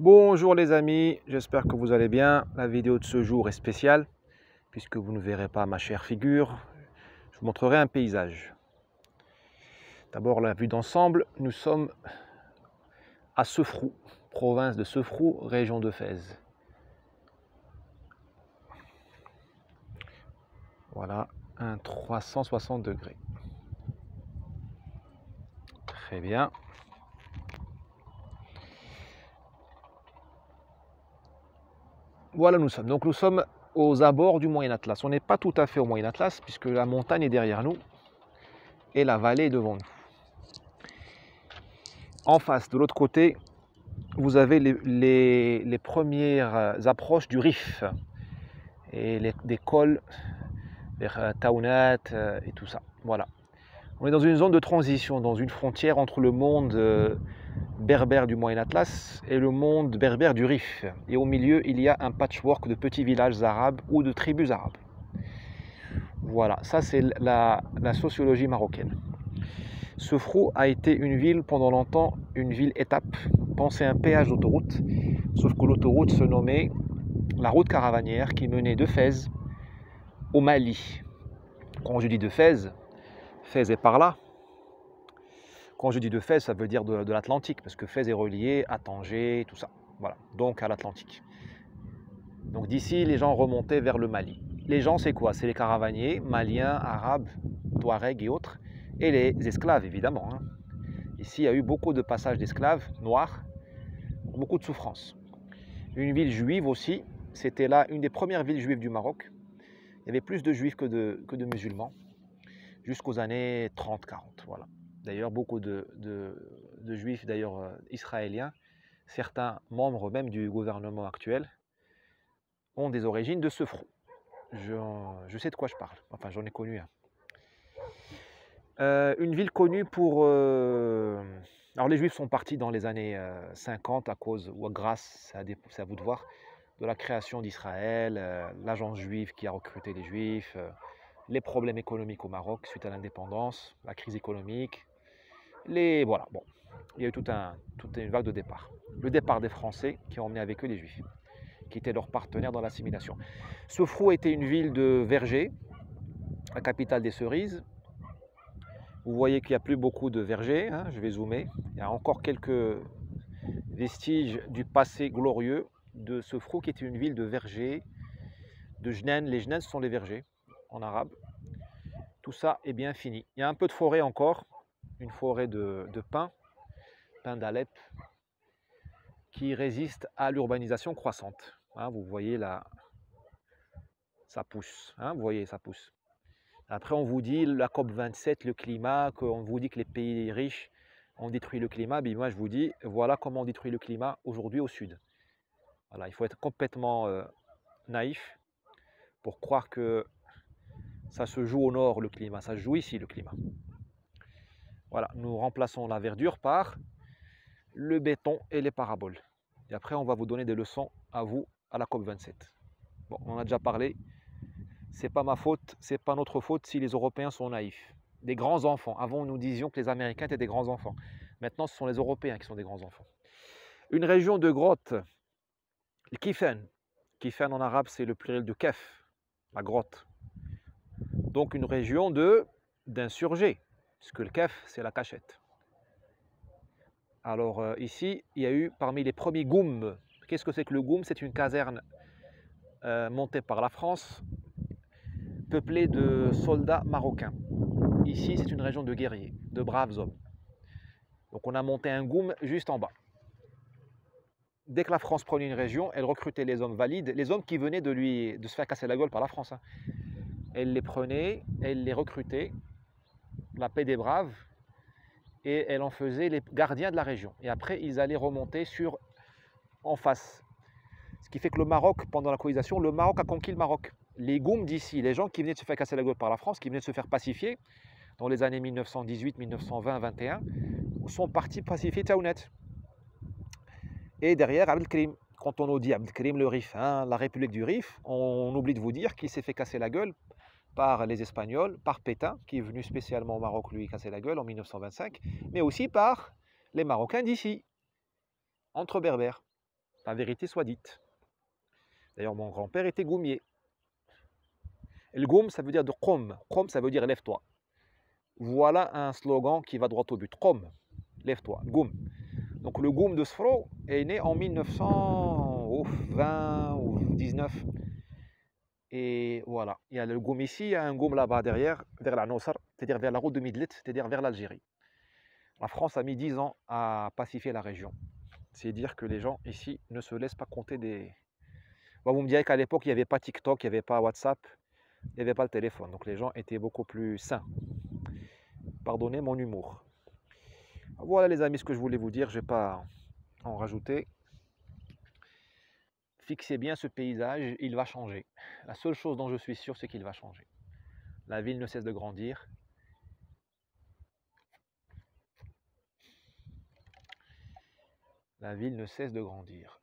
Bonjour les amis, j'espère que vous allez bien. La vidéo de ce jour est spéciale puisque vous ne verrez pas ma chère figure. Je vous montrerai un paysage. D'abord la vue d'ensemble, nous sommes à Sefrou, province de Sefrou, région de Fès. Voilà, un 360 degrés. Très bien. Voilà, nous sommes. Donc nous sommes aux abords du Moyen Atlas. On n'est pas tout à fait au Moyen Atlas puisque la montagne est derrière nous et la vallée est devant nous. En face, de l'autre côté, vous avez les premières approches du Rif et des cols vers Taounat et tout ça. Voilà. On est dans une zone de transition, dans une frontière entre le monde berbère du Moyen Atlas et le monde berbère du Rif. Et au milieu, il y a un patchwork de petits villages arabes ou de tribus arabes. Voilà, ça c'est la sociologie marocaine. Sefrou a été une ville pendant longtemps, une ville étape. Pensez à un péage d'autoroute, sauf que l'autoroute se nommait la route caravanière qui menait de Fès au Mali. Quand je dis de Fès, Fès est par là. Quand je dis de Fès, ça veut dire de l'Atlantique, parce que Fès est relié à Tanger, tout ça. Voilà, donc à l'Atlantique. Donc d'ici, les gens remontaient vers le Mali. Les gens, c'est quoi? C'est les caravaniers, maliens, arabes, touaregs et autres, et les esclaves, évidemment. Ici, il y a eu beaucoup de passages d'esclaves noirs, beaucoup de souffrances. Une ville juive aussi, c'était là une des premières villes juives du Maroc. Il y avait plus de juifs que de musulmans, jusqu'aux années 30-40. Voilà. D'ailleurs, beaucoup de juifs israéliens, certains membres même du gouvernement actuel, ont des origines de Sefrou. Je sais de quoi je parle, enfin j'en ai connu un. Une ville connue pour... alors les juifs sont partis dans les années 50 à cause, ou grâce, c'est à vous de voir, de la création d'Israël, l'agence juive qui a recruté les juifs, les problèmes économiques au Maroc suite à l'indépendance, la crise économique, voilà, bon, il y a eu toute une vague de départ. Le départ des Français qui ont emmené avec eux les Juifs, qui étaient leurs partenaires dans l'assimilation. Sefrou était une ville de vergers, la capitale des cerises. Vous voyez qu'il n'y a plus beaucoup de vergers, je vais zoomer. Il y a encore quelques vestiges du passé glorieux de Sefrou, qui était une ville de vergers, de jnen. Les jnen, ce sont les vergers en arabe. Tout ça est bien fini. Il y a un peu de forêt encore, une forêt de pins d'Alep, qui résiste à l'urbanisation croissante. Vous voyez là, ça pousse. Vous voyez, ça pousse. Après, on vous dit la COP27, le climat, qu'on vous dit que les pays riches ont détruit le climat. Mais moi, je vous dis, voilà comment on détruit le climat aujourd'hui au sud. Voilà, il faut être complètement naïf pour croire que ça se joue au nord, le climat. Ça se joue ici, le climat. Voilà, nous remplaçons la verdure par le béton et les paraboles. Et après, on va vous donner des leçons à vous à la COP27. Bon, on en a déjà parlé. C'est pas ma faute, c'est pas notre faute si les Européens sont naïfs. Des grands enfants. Avant, nous disions que les Américains étaient des grands enfants. Maintenant, ce sont les Européens qui sont des grands enfants. Une région de grottes, le Kifen. Kifen en arabe, c'est le pluriel de Kef, la grotte. Donc une région d'insurgés, puisque le Kef, c'est la cachette. Alors ici, il y a eu parmi les premiers goum. Qu'est-ce que c'est que le goum? C'est une caserne montée par la France, peuplée de soldats marocains. Ici, c'est une région de guerriers, de braves hommes. Donc on a monté un goum juste en bas. Dès que la France prenait une région, elle recrutait les hommes valides, les hommes qui venaient de se faire casser la gueule par la France. Elle les prenait, elle les recrutait, la paix des braves, et elle en faisait les gardiens de la région. Et après, ils allaient remonter en face. Ce qui fait que le Maroc, pendant la colonisation, le Maroc a conquis le Maroc. Les Goums d'ici, les gens qui venaient de se faire casser la gueule par la France, qui venaient de se faire pacifier, dans les années 1918, 1920, 21, sont partis pacifier Taounet. Et derrière, Abdelkrim. Quand on nous dit Abdelkrim le Rif, la République du Rif, on oublie de vous dire qu'il s'est fait casser la gueule par les Espagnols, par Pétain, qui est venu spécialement au Maroc lui casser la gueule en 1925, mais aussi par les Marocains d'ici, entre berbères. la vérité soit dite. D'ailleurs, mon grand-père était goumier. Et le goum, ça veut dire de qom. Qom, ça veut dire lève-toi. Voilà un slogan qui va droit au but. Qom, lève-toi, goum. Donc le goum de Sfro est né en 1920 ou 19. Et voilà, il y a le goum ici, il y a un goum là-bas derrière, vers la Nosar, c'est-à-dire vers la route de Midlet, c'est-à-dire vers l'Algérie. La France a mis 10 ans à pacifier la région. C'est dire que les gens ici ne se laissent pas compter des... Bon, vous me direz qu'à l'époque, il n'y avait pas TikTok, il n'y avait pas WhatsApp, il n'y avait pas le téléphone. Donc les gens étaient beaucoup plus sains. Pardonnez mon humour. Voilà les amis ce que je voulais vous dire, je ne vais pas en rajouter. Fixez bien ce paysage, il va changer. La seule chose dont je suis sûr, c'est qu'il va changer. La ville ne cesse de grandir. La ville ne cesse de grandir.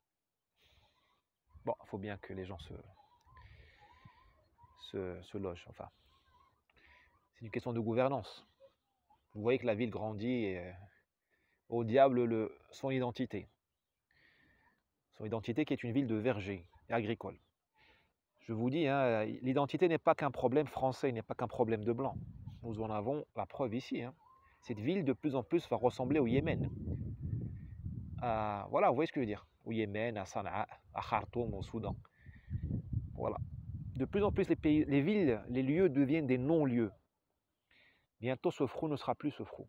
Bon, il faut bien que les gens se logent. Enfin, c'est une question de gouvernance. Vous voyez que la ville grandit et au diable son identité. Son identité qui est une ville de verger et agricole. Je vous dis, hein, l'identité n'est pas qu'un problème français, il n'est pas qu'un problème de blanc. Nous en avons la preuve ici. Hein. Cette ville de plus en plus va ressembler au Yémen. Voilà, vous voyez ce que je veux dire. Au Yémen, à Sanaa, à Khartoum, au Soudan. Voilà. De plus en plus, les villes, les lieux deviennent des non-lieux. Bientôt, Sofrou ne sera plus Sofrou.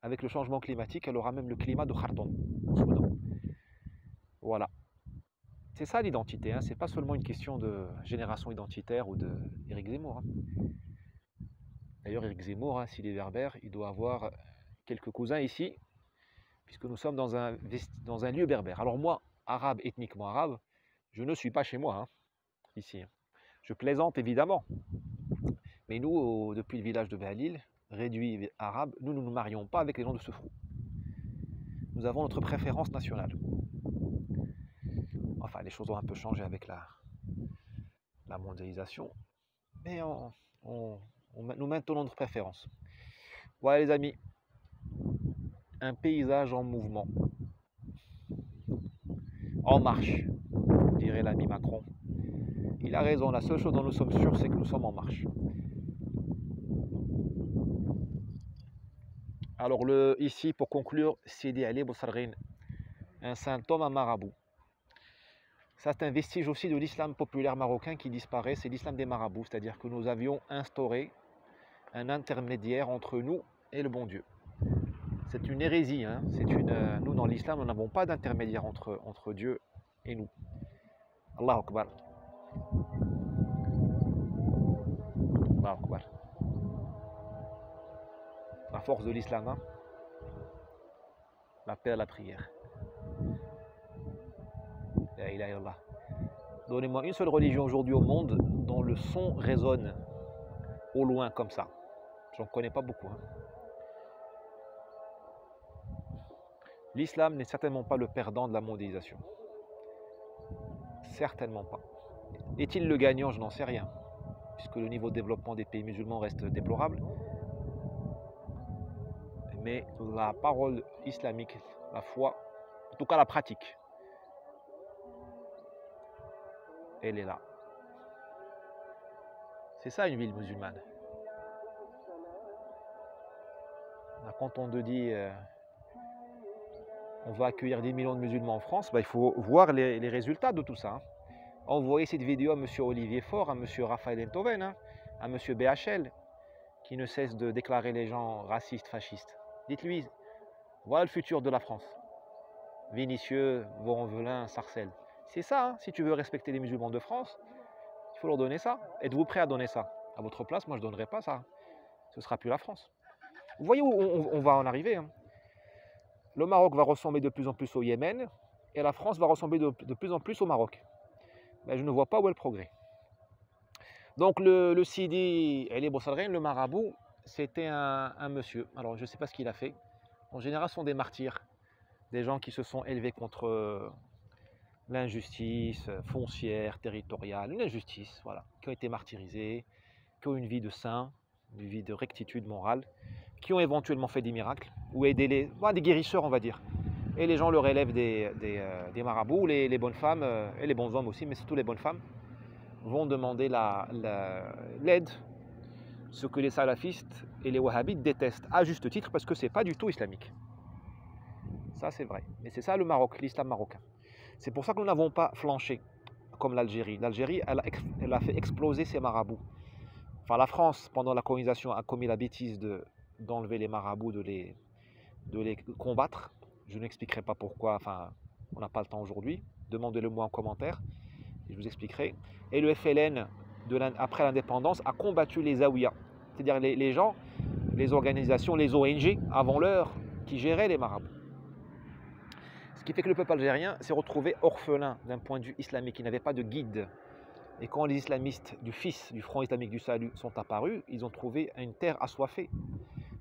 Avec le changement climatique, elle aura même le climat de Khartoum, au Soudan. Voilà. C'est ça l'identité, hein. C'est pas seulement une question de génération identitaire ou d'Éric Zemmour. Hein. D'ailleurs, Éric Zemmour, hein, s'il est berbère, il doit avoir quelques cousins ici, puisque nous sommes dans un lieu berbère. Alors moi, arabe, ethniquement arabe, je ne suis pas chez moi, hein, ici. Je plaisante évidemment. Mais nous, depuis le village de Behalil, réduit arabe, nous ne nous marions pas avec les gens de Sofrou. Nous avons notre préférence nationale. Enfin, les choses ont un peu changé avec la mondialisation. Mais nous maintenons notre préférence. Voilà les amis, un paysage en mouvement, en marche, dirait l'ami Macron. Il a raison, la seule chose dont nous sommes sûrs, c'est que nous sommes en marche. Alors ici, pour conclure, Sidi Ali Boussarghin, un saint homme, un marabout. Ça, c'est un vestige aussi de l'islam populaire marocain qui disparaît, c'est l'islam des marabouts, c'est-à-dire que nous avions instauré un intermédiaire entre nous et le bon Dieu. C'est une hérésie, hein. Nous dans l'islam, nous n'avons pas d'intermédiaire entre Dieu et nous. Allahu Akbar. Allahu Akbar. La force de l'islam, hein. La paix à la prière. La ilaha illallah. Donnez-moi une seule religion aujourd'hui au monde dont le son résonne au loin comme ça. J'en connais pas beaucoup. Hein. L'islam n'est certainement pas le perdant de la mondialisation. Certainement pas. Est-il le gagnant? Je n'en sais rien, puisque le niveau de développement des pays musulmans reste déplorable. Mais la parole islamique, la foi, en tout cas la pratique, elle est là. C'est ça une ville musulmane. Quand on te dit on va accueillir 10 millions de musulmans en France, il faut voir les résultats de tout ça. Hein. Envoyez cette vidéo à M. Olivier Faure, à M. Raphaël Enthoven, hein, à M. BHL, qui ne cesse de déclarer les gens racistes, fascistes. Dites-lui, voilà le futur de la France. Vinicieux, Vauvenvelin, Sarcelles. C'est ça, hein, si tu veux respecter les musulmans de France, il faut leur donner ça. Êtes-vous prêt à donner ça? À votre place, moi je ne donnerai pas ça. Ce ne sera plus la France. Vous voyez où on va en arriver. Hein. Le Maroc va ressembler de plus en plus au Yémen, et la France va ressembler de plus en plus au Maroc. Ben, je ne vois pas où est le progrès. Donc le Sidi Ali Boussarghin, le marabout, c'était un monsieur. Alors je ne sais pas ce qu'il a fait. En général, ce sont des martyrs, des gens qui se sont élevés contre l'injustice foncière, territoriale, une injustice, voilà, qui ont été martyrisés, qui ont une vie de saint, une vie de rectitude morale, qui ont éventuellement fait des miracles, ou aidé des guérisseurs, on va dire. Et les gens leur élèvent des marabouts, les bonnes femmes, et les bons hommes aussi, mais surtout les bonnes femmes, vont demander l'aide, ce que les salafistes et les wahhabites détestent, à juste titre, parce que c'est pas du tout islamique. Ça, c'est vrai. Mais c'est ça le Maroc, l'islam marocain. C'est pour ça que nous n'avons pas flanché, comme l'Algérie. L'Algérie, elle a fait exploser ses marabouts. Enfin, la France, pendant la colonisation, a commis la bêtise d'enlever les marabouts, de les combattre. Je n'expliquerai pas pourquoi, enfin, on n'a pas le temps aujourd'hui. Demandez-le-moi en commentaire, et je vous expliquerai. Et le FLN, après l'indépendance, a combattu les Zaouïas, c'est-à-dire les gens, les organisations, les ONG, avant l'heure, qui géraient les marabouts. Ce qui fait que le peuple algérien s'est retrouvé orphelin d'un point de vue islamique. Il n'avait pas de guide. Et quand les islamistes du FIS, du Front islamique du salut, sont apparus, ils ont trouvé une terre assoiffée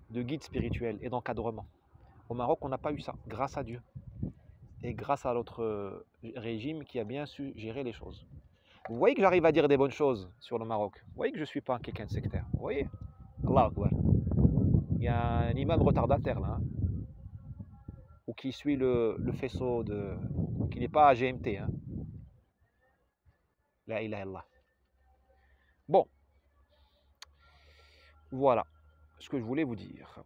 de guides spirituels et d'encadrement. Au Maroc, on n'a pas eu ça, grâce à Dieu. Et grâce à notre régime qui a bien su gérer les choses. Vous voyez que j'arrive à dire des bonnes choses sur le Maroc. Vous voyez que je ne suis pas quelqu'un de sectaire. Vous voyez? Allah Akbar. Il y a un imam retardataire là, hein, ou qui suit le faisceau qui n'est pas à GMT. Hein. La ilaha illallah. Bon, voilà ce que je voulais vous dire.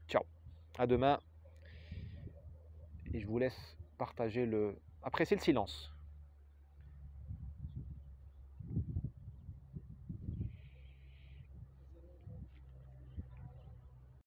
Ciao, à demain. Et je vous laisse partager apprécier le silence.